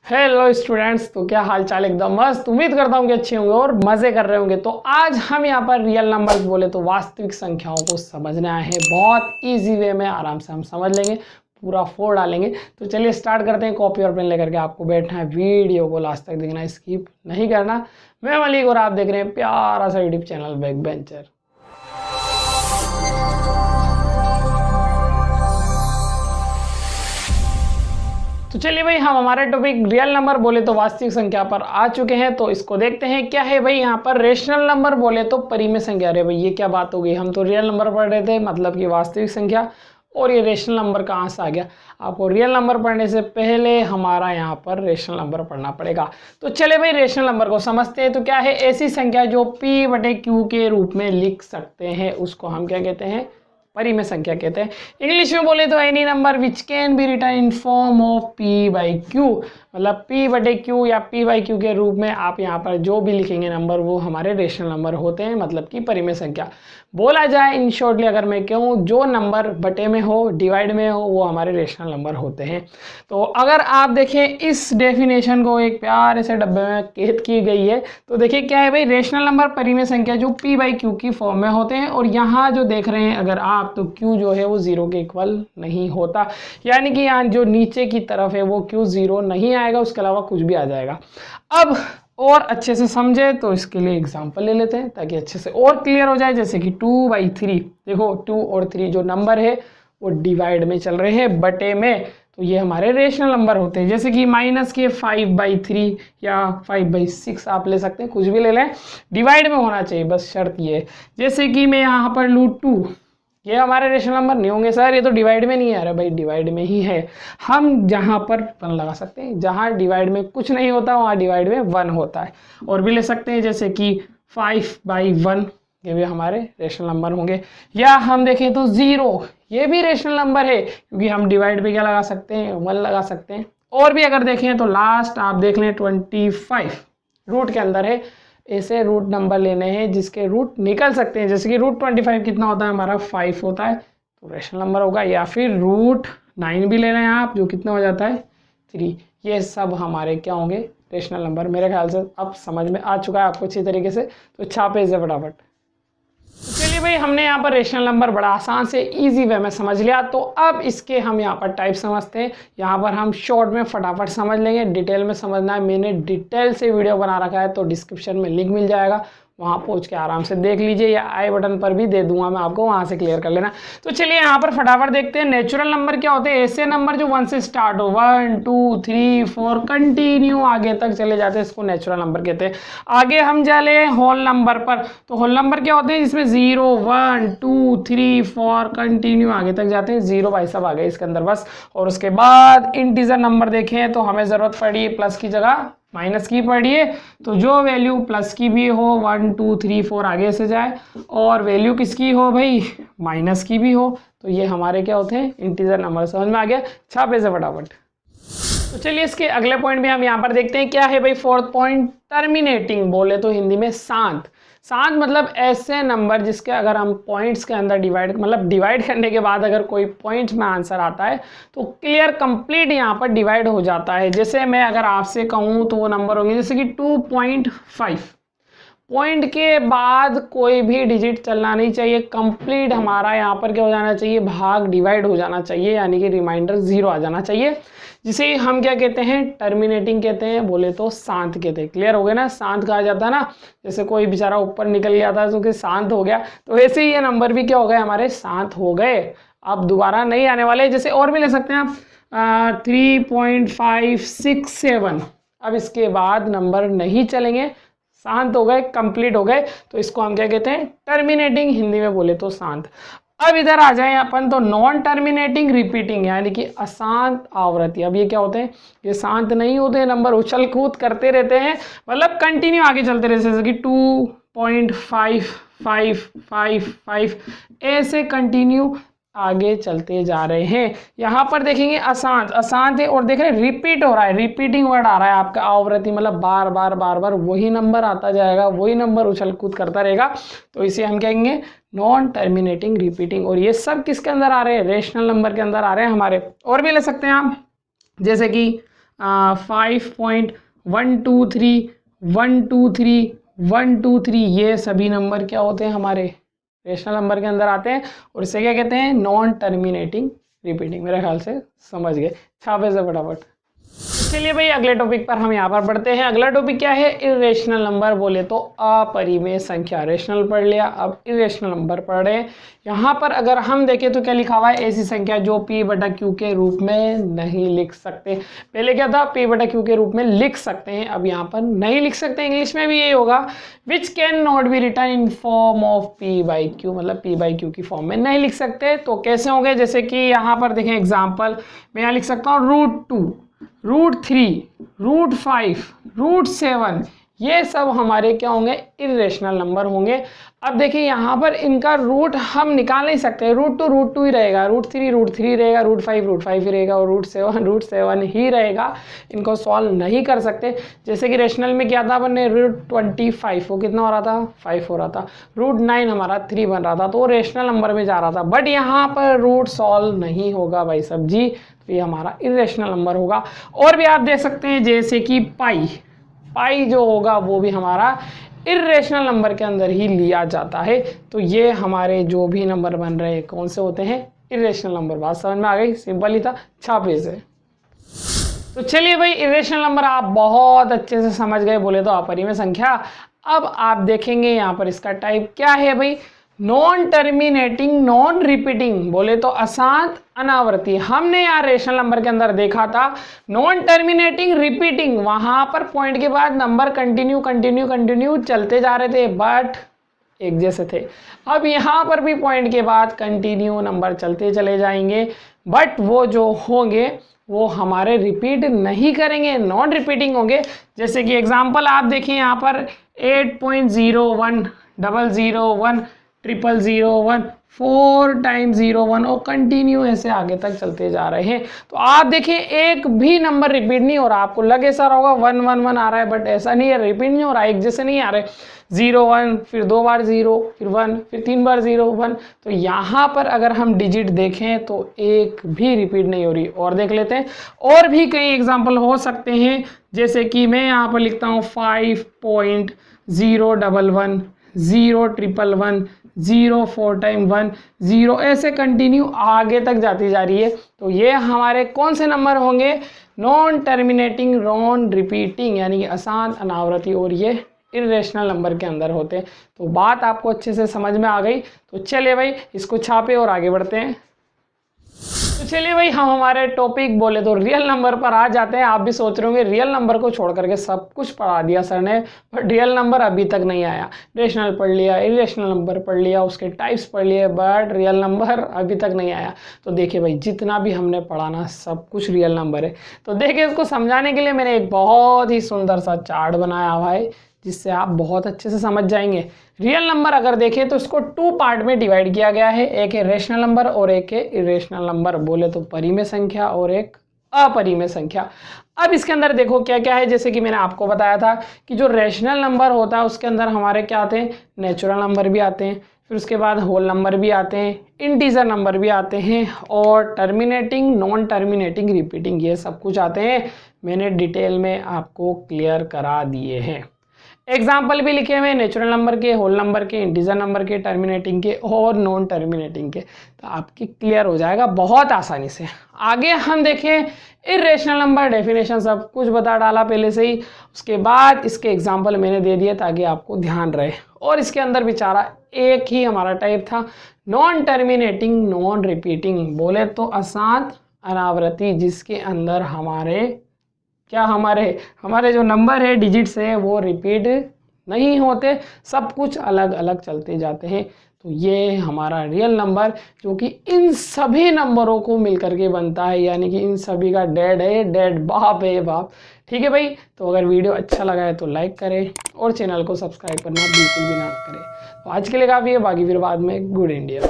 Hello students, तो क्या हाल चाल? एकदम मस्त। उम्मीद करता हूँ कि अच्छे होंगे और मज़े कर रहे होंगे। तो आज हम यहाँ पर रियल नंबर्स बोले तो वास्तविक संख्याओं को समझना है। बहुत इजी वे में आराम से हम समझ लेंगे, पूरा फोड़ डालेंगे। तो चलिए स्टार्ट करते हैं। कॉपी और पेन लेकर के आपको बैठना है, वीडियो को लास्ट तक देखना, स्किप नहीं करना। मैं मलिक और आप देख रहे हैं प्यारा सा यूट्यूब चैनल बैक बेंचर। तो चलिए भाई, हम हमारे टॉपिक रियल नंबर बोले तो वास्तविक संख्या पर आ चुके हैं। तो इसको देखते हैं क्या है भाई। यहाँ पर रेशनल नंबर बोले तो परिमेय संख्या। अरे भाई ये क्या बात हो गई, हम तो रियल नंबर पढ़ रहे थे, मतलब कि वास्तविक संख्या, और ये रेशनल नंबर कहाँ से आ गया? आपको रियल नंबर पढ़ने से पहले हमारा यहाँ पर रेशनल नंबर पढ़ना पड़ेगा। तो चले भाई रेशनल नंबर को समझते हैं। तो क्या है? ऐसी संख्या जो P/Q के रूप में लिख सकते हैं उसको हम क्या कहते हैं? परिमेय संख्या कहते हैं। इंग्लिश में बोले तो any number which can be written in form of P/Q, मतलब P/Q या P/Q के रूप में आप यहाँ पर जो भी लिखेंगे नंबर वो हमारे रेशनल नंबर होते हैं, मतलब कि परिमेय संख्या। बोला जाए इन शॉर्टली अगर मैं कहूँ, जो नंबर बटे में हो, डिवाइड में हो, वो हमारे रेशनल नंबर होते हैं। तो अगर आप देखें इस डेफिनेशन को एक प्यारे से डब्बे में कैद की गई है, तो देखिए क्या है भाई, रेशनल नंबर परिमेय संख्या जो P/Q की फॉर्म में होते हैं। और यहाँ जो देख रहे हैं अगर आप, तो Q जो है वो 0 के इक्वल नहीं होता, यानी कि यहाँ जो नीचे की तरफ है वो Q 0 नहीं आएगा, उसके अलावा कुछ भी आ जाएगा। अब और अच्छे से समझे तो इसके लिए एग्जांपल ले लेते हैं ताकि अच्छे से और क्लियर हो जाए। जैसे कि 2/3, देखो 2 और 3 जो नंबर है वो डिवाइड में चल रहे हैं, बटे में, तो ये हमारे रेशनल नंबर होते हैं। जैसे कि माइनस के 5/3 या 5/6 आप ले सकते हैं, कुछ भी ले लें, डिवाइड में होना चाहिए, बस शर्त ये है। जैसे कि मैं यहाँ पर लूँ 2, ये हमारे रेशनल नंबर नहीं होंगे सर, ये तो डिवाइड में नहीं है। अरे भाई डिवाइड में ही है। हम जहाँ पर 1 लगा सकते हैं, जहाँ डिवाइड में कुछ नहीं होता वहाँ डिवाइड में 1 होता है। और भी ले सकते हैं जैसे कि 5/1, ये भी हमारे रेशनल नंबर होंगे। या हम देखें तो 0, ये भी रेशनल नंबर है, क्योंकि हम डिवाइड पे क्या लगा सकते हैं? 1 लगा सकते हैं। और भी अगर देखें तो लास्ट आप देख लें 25 रूट के अंदर है। ऐसे रूट नंबर लेने हैं जिसके रूट निकल सकते हैं। जैसे कि रूट 25 कितना होता है हमारा? 5 होता है, तो रेशनल नंबर होगा। या फिर रूट 9 भी ले रहे हैं आप, जो कितना हो जाता है? 3। ये सब हमारे क्या होंगे? Rational number. मेरे ख्याल से अब समझ में आ चुका है आपको अच्छी तरीके से, तो छापे इसे फटाफट। तो चलिए भाई, हमने यहाँ पर रेशनल नंबर बड़ा आसान से इजी वे में समझ लिया। तो अब इसके हम यहाँ पर टाइप समझते हैं। यहाँ पर हम शॉर्ट में फटाफट समझ लेंगे, डिटेल में समझना है मैंने डिटेल से वीडियो बना रखा है, तो डिस्क्रिप्शन में लिंक मिल जाएगा, वहाँ पहुँच के आराम से देख लीजिए, या आई बटन पर भी दे दूंगा मैं आपको, वहाँ से क्लियर कर लेना। तो चलिए यहाँ पर फटाफट देखते हैं नेचुरल नंबर क्या होते हैं। ऐसे नंबर जो 1 से स्टार्ट हो, 1 2 3 4 कंटिन्यू आगे तक चले जाते हैं, इसको नेचुरल नंबर कहते हैं। आगे हम चले होल नंबर पर, तो होल नंबर क्या होते हैं? जिसमें 0 1 2 3 4 कंटिन्यू आगे तक जाते हैं। 0 भाई साहब आ गए इसके अंदर बस। और उसके बाद इंटीजर नंबर देखें तो हमें ज़रूरत पड़ी है प्लस की जगह माइनस की पढ़िए, तो जो वैल्यू प्लस की भी हो, 1 2 3 4 आगे से जाए, और वैल्यू किसकी हो भाई? माइनस की भी हो, तो ये हमारे क्या होते हैं? Integer number. समझ में आ गया? छापे से फटाफट। तो चलिए इसके अगले पॉइंट में हम यहाँ पर देखते हैं क्या है भाई। 4th पॉइंट, टर्मिनेटिंग बोले तो हिंदी में शांत। शांत मतलब ऐसे नंबर जिसके अगर हम पॉइंट्स के अंदर डिवाइड करने के बाद अगर कोई पॉइंट्स में आंसर आता है तो क्लियर कंप्लीट यहाँ पर डिवाइड हो जाता है। जैसे मैं अगर आपसे कहूँ तो वो नंबर होंगे जैसे कि 2.5, पॉइंट के बाद कोई भी डिजिट चलना नहीं चाहिए, कंप्लीट हमारा यहाँ पर क्या हो जाना चाहिए? भाग डिवाइड हो जाना चाहिए, यानी कि रिमाइंडर 0 आ जाना चाहिए, जिसे हम क्या कहते हैं? टर्मिनेटिंग कहते हैं, बोले तो शांत कहते हैं। क्लियर हो गया ना? शांत कहा जाता है ना, जैसे कोई बेचारा ऊपर निकल गया था तो शांत हो गया, तो वैसे ही ये नंबर भी क्या हो गए? हमारे शांत हो गए, अब दोबारा नहीं आने वाले। जैसे और भी ले सकते हैं आप 3.567, अब इसके बाद नंबर नहीं चलेंगे, शांत हो गए, कंप्लीट हो गए, तो इसको हम क्या कहते हैं? टर्मिनेटिंग, हिंदी में बोले तो शांत। अब इधर आ जाए अपन तो नॉन टर्मिनेटिंग रिपीटिंग, यानी कि अशांत आवृत्ति। अब ये क्या होते हैं? ये शांत नहीं होते, नंबर उछल कूद करते रहते हैं, मतलब कंटिन्यू आगे चलते रहते हैं। जैसे कि 2.55555 ऐसे कंटिन्यू आगे चलते जा रहे हैं। यहाँ पर देखेंगे अशांत, अशांत है, और देख रहे हैं रिपीट हो रहा है, रिपीटिंग वर्ड आ रहा है आपका। आवृत्ति मतलब बार बार बार बार वही नंबर आता जाएगा, वही नंबर उछल कूद करता रहेगा, तो इसे हम कहेंगे नॉन टर्मिनेटिंग रिपीटिंग। और ये सब किसके अंदर आ रहे हैं? रेशनल नंबर के अंदर आ रहे हैं हमारे। और भी ले सकते हैं आप, जैसे कि 5.123 123 123 ये सभी नंबर क्या होते हैं, हमारे रेशनल नंबर के अंदर आते हैं और इसे क्या कहते हैं, नॉन टर्मिनेटिंग रिपीटिंग। मेरे ख्याल से समझ गए, छापे से फटाफट। चलिए भाई अगले टॉपिक पर हम यहाँ पर बढ़ते हैं। अगला टॉपिक क्या है, इरेशनल नंबर बोले तो अपरिमेय संख्या। रेशनल पढ़ लिया, अब इरेशनल नंबर पढ़ रहे हैं। यहाँ पर अगर हम देखें तो क्या लिखा हुआ है, ऐसी संख्या जो p/q के रूप में नहीं लिख सकते। पहले क्या था, p/q के रूप में लिख सकते हैं, अब यहाँ पर नहीं लिख सकते। इंग्लिश में भी यही होगा, which can not be return in form of p/q, मतलब p/q की फॉर्म में नहीं लिख सकते। तो कैसे होंगे, जैसे कि यहाँ पर देखें एग्जाम्पल, मैं यहाँ लिख सकता हूँ √2 √3 √5 √7, ये सब हमारे क्या होंगे, इरेशनल नंबर होंगे। अब देखिए यहाँ पर इनका रूट हम निकाल नहीं सकते, √2 ही रहेगा, √3 रहेगा, √5 ही रहेगा और √7 ही रहेगा। इनको सॉल्व नहीं कर सकते। जैसे कि रेशनल में क्या था, अपन ने √25 वो कितना हो रहा था, 5 हो रहा था, √9 हमारा 3 बन रहा था, तो वो रेशनल नंबर में जा रहा था। बट यहाँ पर रूट सॉल्व नहीं होगा भाई साहब जी, तो ये हमारा इरेशनल नंबर होगा। और भी आप देख सकते हैं जैसे कि पाई जो होगा वो भी हमारा इरेशनल नंबर के अंदर ही लिया जाता है। तो ये हमारे जो भी नंबर बन रहे हैं कौन से होते हैं, इरेशनल नंबर। बात समझ में आ गई, सिंपल ही था, छापे से। तो चलिए भाई इरेशनल नंबर आप बहुत अच्छे से समझ गए, बोले तो अपरिमेय संख्या। अब आप देखेंगे यहाँ पर इसका टाइप क्या है भाई, नॉन टर्मिनेटिंग नॉन रिपीटिंग, बोले तो अशांत अनावर्ती। हमने यार रेशनल नंबर के अंदर देखा था नॉन टर्मिनेटिंग रिपीटिंग, वहां पर पॉइंट के बाद नंबर कंटिन्यू चलते जा रहे थे बट एक जैसे थे। अब यहाँ पर भी पॉइंट के बाद कंटिन्यू नंबर चलते चले जाएंगे बट वो जो होंगे वो हमारे रिपीट नहीं करेंगे, नॉन रिपीटिंग होंगे। जैसे कि एग्जांपल आप देखिए यहाँ पर 8.01 001 0001 4 टाइम 01 और कंटिन्यू ऐसे आगे तक चलते जा रहे हैं। तो आप देखिए एक भी नंबर रिपीट नहीं हो रहा, आपको लगे सर होगा 111 आ रहा है बट ऐसा नहीं है, रिपीट नहीं हो रहा, एक जैसे नहीं आ रहे। 01 फिर 2 बार 0 फिर 1 फिर 3 बार 0 1। तो यहाँ पर अगर हम डिजिट देखें तो एक भी रिपीट नहीं हो रही। और देख लेते हैं, और भी कई एग्जाम्पल हो सकते हैं। जैसे कि मैं यहाँ पर लिखता हूँ 5.011 011 0 4 टाइम 1 0, ऐसे कंटिन्यू आगे तक जाती जा रही है। तो ये हमारे कौन से नंबर होंगे, नॉन टर्मिनेटिंग नॉन रिपीटिंग, यानी कि अशांत अनावृत्ति, और ये इरेशनल नंबर के अंदर होते हैं। तो बात आपको अच्छे से समझ में आ गई। तो चलिए भाई इसको छापे और आगे बढ़ते हैं। तो चलिए भाई हम हमारे टॉपिक बोले तो रियल नंबर पर आ जाते हैं। आप भी सोच रहे होंगे रियल नंबर को छोड़ करके सब कुछ पढ़ा दिया सर ने, बट रियल नंबर अभी तक नहीं आया। रेशनल पढ़ लिया, इरेशनल नंबर पढ़ लिया, उसके टाइप्स पढ़ लिए, बट रियल नंबर अभी तक नहीं आया। तो देखिए भाई जितना भी हमने पढ़ा ना सब कुछ रियल नंबर है। तो देखिए इसको समझाने के लिए मैंने एक बहुत ही सुंदर सा चार्ट बनाया हुआ है जिससे आप बहुत अच्छे से समझ जाएंगे। रियल नंबर अगर देखें तो इसको 2 पार्ट में डिवाइड किया गया है, एक है रेशनल नंबर और एक है इरेशनल नंबर, बोले तो परिमेय संख्या और एक अपरिमेय संख्या। अब इसके अंदर देखो क्या क्या है, जैसे कि मैंने आपको बताया था कि जो रेशनल नंबर होता है उसके अंदर हमारे क्या आते हैं, नेचुरल नंबर भी आते हैं, फिर उसके बाद होल नंबर भी आते हैं, इंटीजर नंबर भी आते हैं, और टर्मिनेटिंग नॉन टर्मिनेटिंग रिपीटिंग ये सब कुछ आते हैं। मैंने डिटेल में आपको क्लियर करा दिए हैं। एग्जाम्पल भी लिखे हुए नेचुरल नंबर के, होल नंबर के, इंटीजर नंबर के, टर्मिनेटिंग के और नॉन टर्मिनेटिंग के। तो आपकी क्लियर हो जाएगा बहुत आसानी से। आगे हम देखें इरेशनल नंबर, डेफिनेशन सब कुछ बता डाला पहले से ही। उसके बाद इसके एग्जाम्पल मैंने दे दिए ताकि आपको ध्यान रहे। और इसके अंदर बेचारा एक ही हमारा टाइप था, नॉन टर्मिनेटिंग नॉन रिपीटिंग, बोले तो अशांत अनावृत्ति, जिसके अंदर हमारे जो नंबर है डिजिट्स है वो रिपीट नहीं होते, सब कुछ अलग अलग चलते जाते हैं। तो ये हमारा रियल नंबर जो कि इन सभी नंबरों को मिलकर के बनता है, यानी कि इन सभी का डैड है, डैड बाप है बाप। ठीक है भाई, तो अगर वीडियो अच्छा लगा है तो लाइक करें और चैनल को सब्सक्राइब करना बिल्कुल भी ना करें। तो आज के लिए काफ़ी है, बाकी फिर बाद में। Good India.